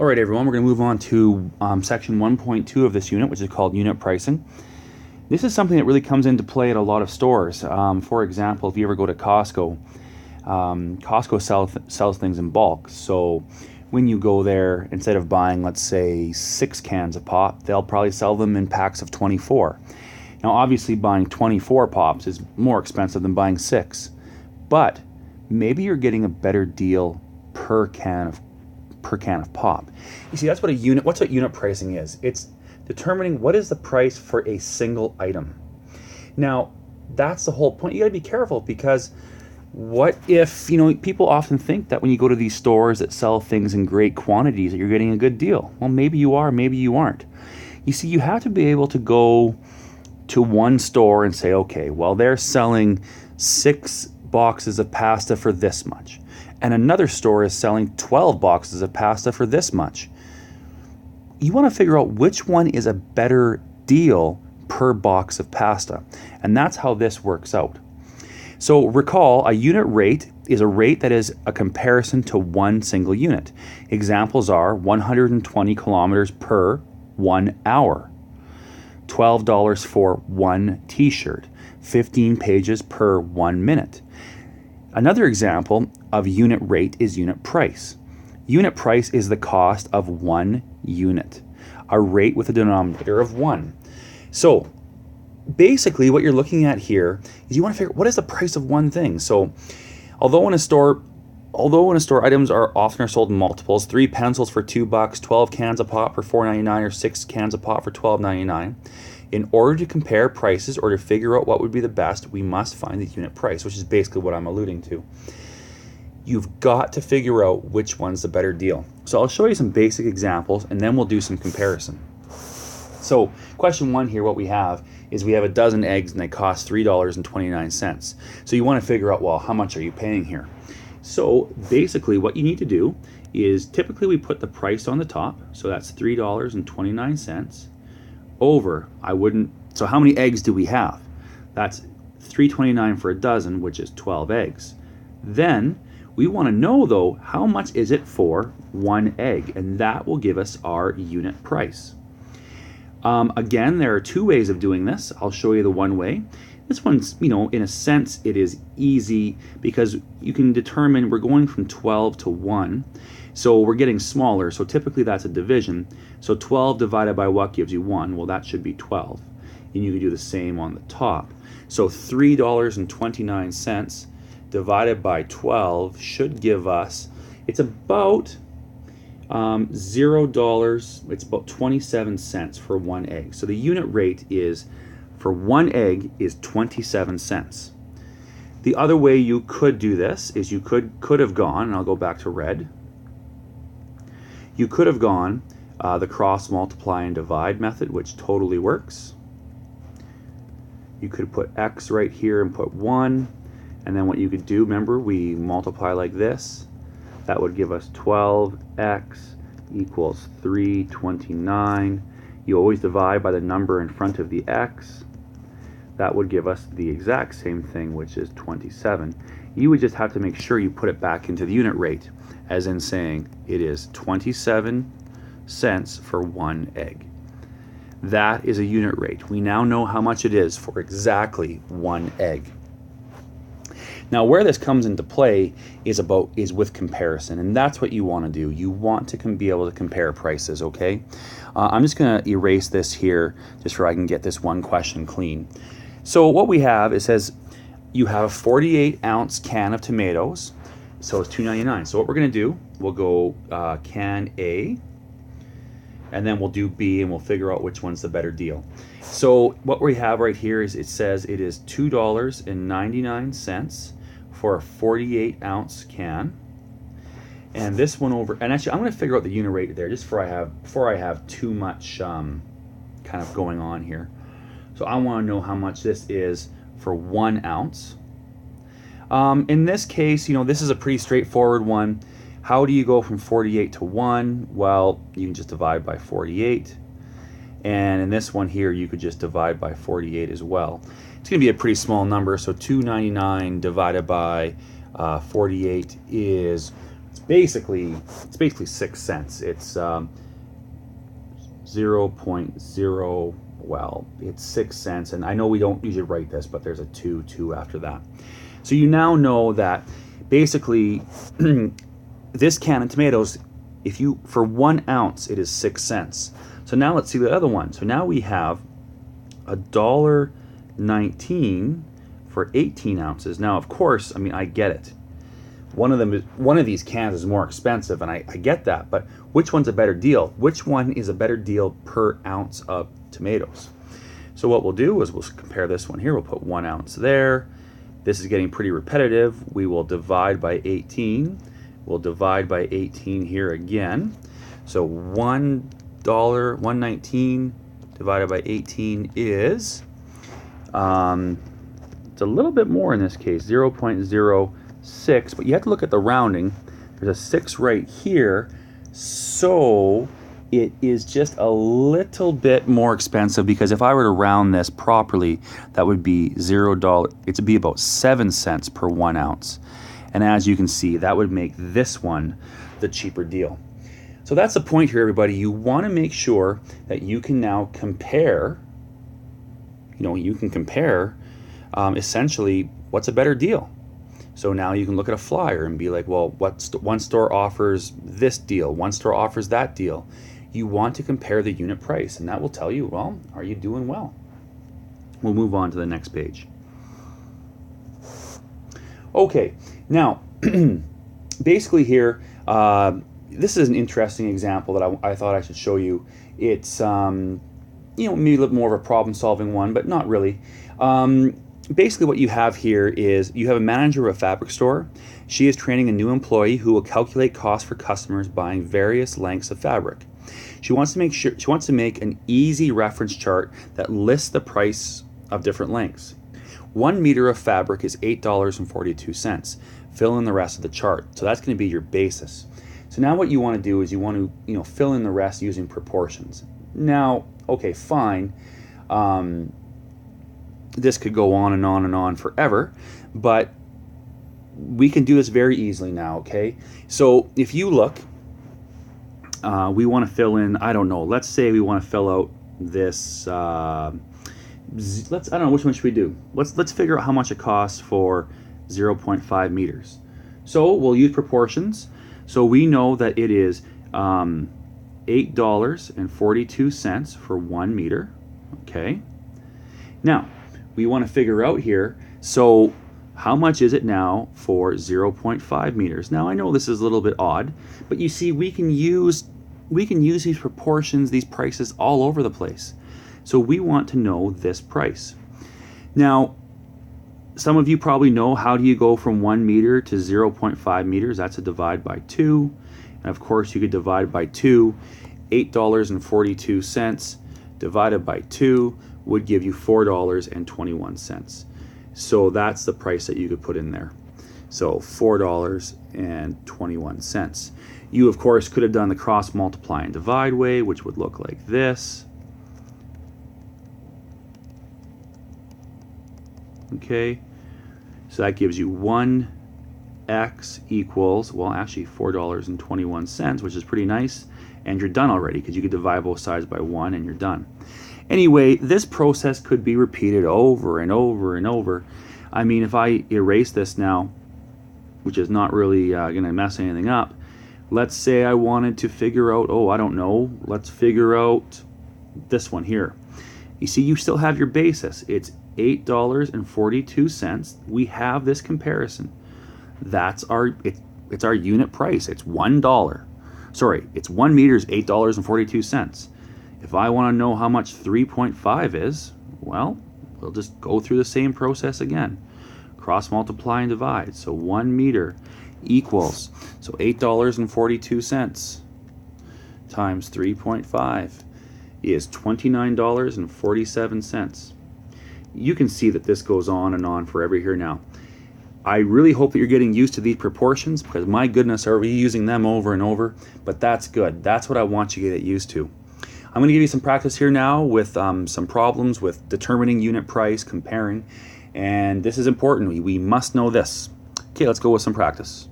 All right, everyone, we're going to move on to section 1.2 of this unit, which is called unit pricing. This is something that really comes into play at a lot of stores. For example, if you ever go to Costco, Costco sells things in bulk. So when you go there, instead of buying, let's say, 6 cans of pop, they'll probably sell them in packs of 24. Now, obviously, buying 24 pops is more expensive than buying 6, but maybe you're getting a better deal per can of pop. You see, that's what unit pricing is. It's determining what is the price for a single item. Now, that's the whole point. You got to be careful, because what if, people often think that when you go to these stores that sell things in great quantities that you're getting a good deal. Well, maybe you are, maybe you aren't. You see, you have to be able to go to one store and say, okay, well, they're selling 6 boxes of pasta for this much, and another store is selling 12 boxes of pasta for this much. You want to figure out which one is a better deal per box of pasta, and that's how this works out. So recall, a unit rate is a rate that is a comparison to one single unit. Examples are 120 kilometers per 1 hour, $12 for one t-shirt, 15 pages per 1 minute. Another example of unit rate is unit price. Unit price is the cost of one unit, a rate with a denominator of 1. So basically what you're looking at here is you want to figure out what is the price of one thing. So although in a store items are often sold in multiples, 3 pencils for $2, 12 cans of pop for $4.99, or 6 cans of pop for $12.99. In order to compare prices or to figure out what would be the best, we must find the unit price, which is basically what I'm alluding to. You've got to figure out which one's the better deal. So I'll show you some basic examples, and then we'll do some comparison. So question 1 here, what we have is we have a dozen eggs and they cost $3.29. So you want to figure out, well, how much are you paying here? So basically what you need to do is, typically we put the price on the top, so that's $3.29 over, so how many eggs do we have? That's $3.29 for a dozen, which is 12 eggs. Then we want to know, though, how much is it for one egg, and that will give us our unit price. Again, there are 2 ways of doing this. I'll show you the one way. This one's, in a sense, it is easy, because you can determine we're going from 12 to 1. So we're getting smaller, so typically that's a division. So 12 divided by what gives you 1? Well, that should be 12. And you can do the same on the top. So $3.29 divided by 12 should give us, it's about $0, it's about 27 cents for one egg. So the unit rate is, for one egg, is 27 cents. The other way you could do this is you could have gone, and I'll go back to red. You could have gone the cross multiply and divide method, which totally works. You could put x right here and put 1, and then what you could do, remember, we multiply like this. That would give us 12x equals 329. You always divide by the number in front of the x. That would give us the exact same thing, which is 27. You would just have to make sure you put it back into the unit rate, as in saying it is 27 cents for one egg. That is a unit rate. We now know how much it is for exactly one egg. Now, where this comes into play is with comparison, and that's what you want to do. You want to be able to compare prices, okay? I'm just going to erase this here just so I can get this one question clean. So what we have, it says you have a 48-ounce can of tomatoes, so it's $2.99. So what we're going to do, we'll go can A, and then we'll do B, and we'll figure out which one's the better deal. So what we have right here is, it says it is $2.99 for a 48-ounce can. And this one over, and actually I'm going to figure out the unit rate there just before I have too much kind of going on here. So I want to know how much this is for 1 ounce. In this case, this is a pretty straightforward one. How do you go from 48 to 1? Well, you can just divide by 48. And in this one here, you could just divide by 48 as well. It's going to be a pretty small number, so $2.99 divided by 48 is it's basically 6 cents. It's 0.0, well, it's 6 cents, and I know we don't usually write this, but there's a 2 after that. So you now know that basically this can of tomatoes, if you, for 1 ounce, it is 6 cents. So now let's see the other one. So now we have $1.19 for 18 ounces. Now, of course, I mean, I get it. One of these cans is more expensive, and I get that, but which one's a better deal? Which one is a better deal per ounce of tomatoes? So what we'll do is we'll compare this one here. We'll put 1 ounce there. This is getting pretty repetitive. We will divide by 18. We'll divide by 18 here again. So $1.19 divided by 18 is, it's a little bit more in this case, 0.06, but you have to look at the rounding. There's a 6 right here, so it is just a little bit more expensive, because if I were to round this properly, that would be $0. It would be about 7 cents per 1 ounce. And as you can see, that would make this one the cheaper deal. So that's the point here, everybody. You want to make sure that you can now compare, essentially what's a better deal. So now you can look at a flyer and be like, well, one store offers this deal, one store offers that deal. You want to compare the unit price, and that will tell you, well, are you doing well? We'll move on to the next page. Okay, now, basically here, this is an interesting example that I thought I should show you. It's, maybe a little more of a problem-solving one, but not really. Basically what you have here is you have a manager of a fabric store. She is training a new employee who will calculate costs for customers buying various lengths of fabric. She wants to make an easy reference chart that lists the price of different lengths. 1 meter of fabric is $8.42. Fill in the rest of the chart. So that's going to be your basis. So now what you want to do is you want to fill in the rest using proportions. Now, okay, fine. This could go on and on and on forever, but we can do this very easily now, okay? So if you look, we want to fill in, I don't know, let's say we want to fill out this, I don't know, which one should we do? Let's figure out how much it costs for 0.5 meters. So we'll use proportions. So we know that it is $8.42 for 1 meter, okay? Now, we want to figure out here, so how much is it now for 0.5 meters? Now I know this is a little bit odd, but you see we can use these proportions, these prices all over the place. So we want to know this price. Now, some of you probably know, how do you go from 1 meter to 0.5 meters? That's a divide by 2. And of course you could divide by 2. $8.42 divided by 2 would give you $4.21. So that's the price that you could put in there. So $4.21. You of course could have done the cross multiply and divide way, which would look like this. Okay, so that gives you 1x equals, well, actually $4.21, which is pretty nice, and you're done already, because you could divide both sides by 1 and you're done. Anyway, this process could be repeated over and over and over. I mean, if I erase this now, which is not really going to mess anything up, let's say I wanted to figure out, I don't know, let's figure out this one here. You see, you still have your basis. It's $8.42. We have this comparison. That's it's our unit price. It's $1. Sorry, it's 1 meter is $8.42. If I want to know how much 3.5 is, well, we'll just go through the same process again. Cross multiply and divide. So 1 meter equals, so $8.42 times 3.5 is $29.47. You can see that this goes on and on forever here now. I really hope that you're getting used to these proportions, because my goodness, are we using them over and over? But that's good. That's what I want you to get used to. I'm going to give you some practice here now with some problems with determining unit price, comparing, and this is important. We must know this. Okay, let's go with some practice.